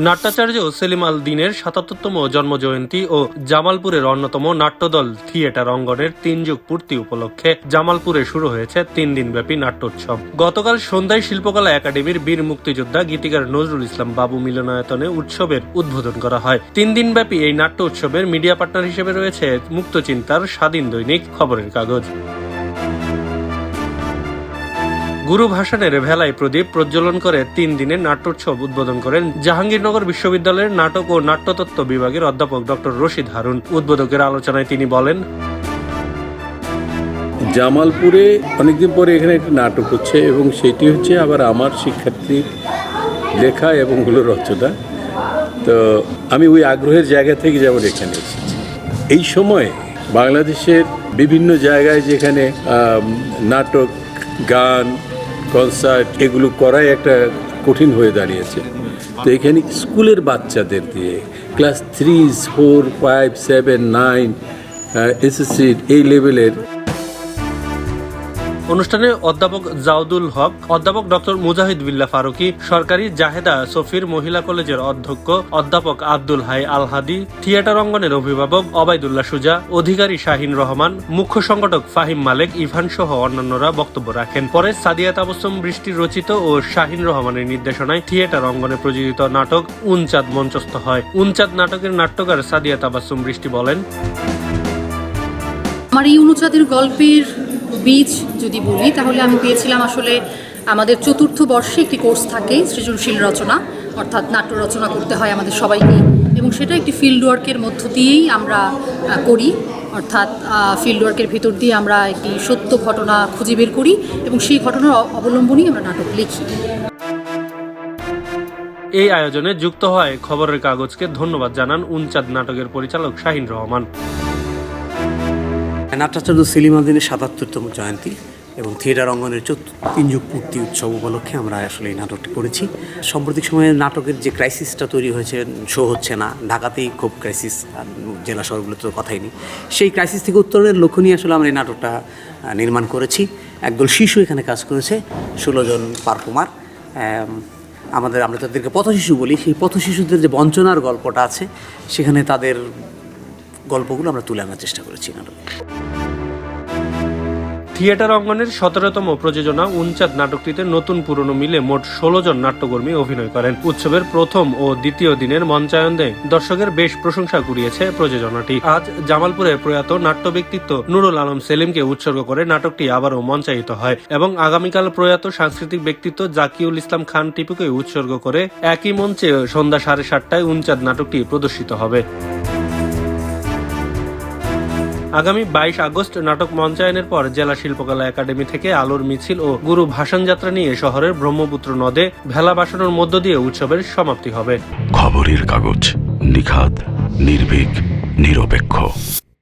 নাট্যাচার্য সেলিম আল দ্বীনের ৭৭তম জন্মজয়ন্তী ও জামালপুরের অন্যতম নাট্যদল থিয়েটার অঙ্গনের ৩ যুগ পূর্তি উপলক্ষে জামালপুরে শুরু হয়েছে ৩ দিনব্যাপী নাট্যোৎসব। গতকাল সন্ধ্যায় শিল্পকলা একাডেমির বীর মুক্তিযোদ্ধা গীতিকার নজরুল ইসলাম বাবু মিলনায়তনে উৎসবের উদ্বোধন করা হয়। ৩ দিনব্যাপী এই নাট্য উৎসবের মিডিয়া পার্টনার হিসেবে রয়েছে মুক্তচিন্তার স্বাধীন দৈনিক খবরের কাগজ। গুরু ভাসানের ভেলায় প্রদীপ প্রজ্বলন করে ৩ দিনের নাট্যোৎসব উদ্বোধন করেন জাহাঙ্গীরনগর বিশ্ববিদ্যালয়ের নাটক ও নাট্যতত্ত্ব বিভাগের অধ্যাপক ডক্টর রশিদ হারুন। উদ্বোধকের আলোচনায় তিনি বলেন, জামালপুরে অনেকদিন পরে এখানে একটি নাটক হচ্ছে এবং সেটি হচ্ছে আবার আমার শিক্ষার্থীর লেখা এবং হলো রচনা। তো আমি ওই আগ্রহের জায়গা থেকে যেমন এখানে এসেছি। এই সময়ে বাংলাদেশের বিভিন্ন জায়গায় যেখানে নাটক, গান, কনসার্ট এগুলো করাই একটা কঠিন হয়ে দাঁড়িয়েছে। তো এখানে স্কুলের বাচ্চাদের দিয়ে ক্লাস 3, 4, 5, 7, 9 এসএসসি এই লেভেলের। অনুষ্ঠানে অধ্যাপক জাউদুল হক, অধ্যাপক ডক্টর মুজাহিদ বিল্লাহ ফারুকি, সরকারি জাহেদা সফির মহিলা কলেজের অধ্যক্ষ অধ্যাপক আব্দুল হাই আল হাদি, থিয়েটার অঙ্গনের অভিভাবক অবায়দুল্লাহ সুজা, অধিকারী শাহিন রহমান, মুখ্য সংগঠক ফাহিম মালেক, ইভান সহ অন্যান্যরা বক্তব্য রাখেন। পরে সাদিয়া তাবাসসুম বৃষ্টি রচিত ও শাহিন রহমানের নির্দেশনায় থিয়েটার অঙ্গনে প্রযোজিত নাটক উনচাঁদ মঞ্চস্থ হয়। উনচাঁদ নাটকের নাট্যকার সাদিয়া তাবাসসুম বৃষ্টি বলেন, আমার এই উনচাঁদের গল্পের বীজ যদি বলি তাহলে আমি পেয়েছিলাম আসলে আমাদের ৪র্থ বর্ষে একটি কোর্স থাকে সৃজনশীল রচনা, অর্থাৎ নাট্য রচনা করতে হয় আমাদের সবাইকে, এবং সেটা একটি ফিল্ড ওয়ার্কের মধ্য দিয়েই আমরা করি। অর্থাৎ ফিল্ড ওয়ার্কের ভিতর দিয়ে আমরা একটি সত্য ঘটনা খুঁজে বের করি এবং সেই ঘটনার অবলম্বনেই আমরা নাটক লিখি। এই আয়োজনে যুক্ত হয় খবরের কাগজকে ধন্যবাদ জানান উনচাঁদ নাটকের পরিচালক শাহিন রহমান। নাট্যাচার্য সেলিম আল দ্বীনের ৭৭তম জয়ন্তী এবং থিয়েটার অঙ্গনের ৩ যুগ পূর্তি উৎসব উপলক্ষে আমরা আসলে এই নাটকটি করেছি। সাম্প্রতিক সময়ে নাটকের যে ক্রাইসিসটা তৈরি হয়েছে, শো হচ্ছে না, ঢাকাতেই খুব ক্রাইসিস, জেলা শহরগুলোতে তো কথাই নেই। সেই ক্রাইসিস থেকে উত্তরণের লক্ষ্য নিয়ে আসলে আমরা এই নাটকটা নির্মাণ করেছি। একদল শিশু এখানে কাজ করেছে, 16 জন পারফর্মার। আমরা তাদেরকে পথশিশু বলি। সেই পথশিশুদের যে বঞ্চনার গল্পটা আছে সেখানে তাদের গল্পগুলো আমরা তুলে আনার চেষ্টা করেছি নাটকে। থিয়েটার অঙ্গনের 17তম প্রযোজনা উনচাঁদ নাটকটিতে নতুন পুরনো মিলে মোট 16 জন নাট্যকর্মী অভিনয় করেন। উৎসবের প্রথম ও দ্বিতীয় দিনের মঞ্চায়নে দর্শকের বেশ প্রশংসা কুড়িয়েছে প্রযোজনাটি। আজ জামালপুরে প্রয়াত নাট্য ব্যক্তিত্ব নুরুল আলম সেলিমকে উৎসর্গ করে নাটকটি আবারও মঞ্চায়িত হয় এবং আগামীকাল প্রয়াত সাংস্কৃতিক ব্যক্তিত্ব জাকিউল ইসলাম খান টিপুকে উৎসর্গ করে একই মঞ্চে সন্ধ্যা 7:30টায় উনচাঁদ নাটকটি প্রদর্শিত হবে। আগামী 22 আগস্ট নাটক মঞ্চায়নের পর জেলা শিল্পকলা একাডেমি থেকে আলোর মিছিল ও গুরু ভাসান যাত্রা নিয়ে শহরের ব্রহ্মপুত্র নদে ভেলা ভাসানোর মধ্য দিয়ে উৎসবের সমাপ্তি হবে। খবরের কাগজ, নিখাদ, নির্ভীক, নিরপেক্ষ।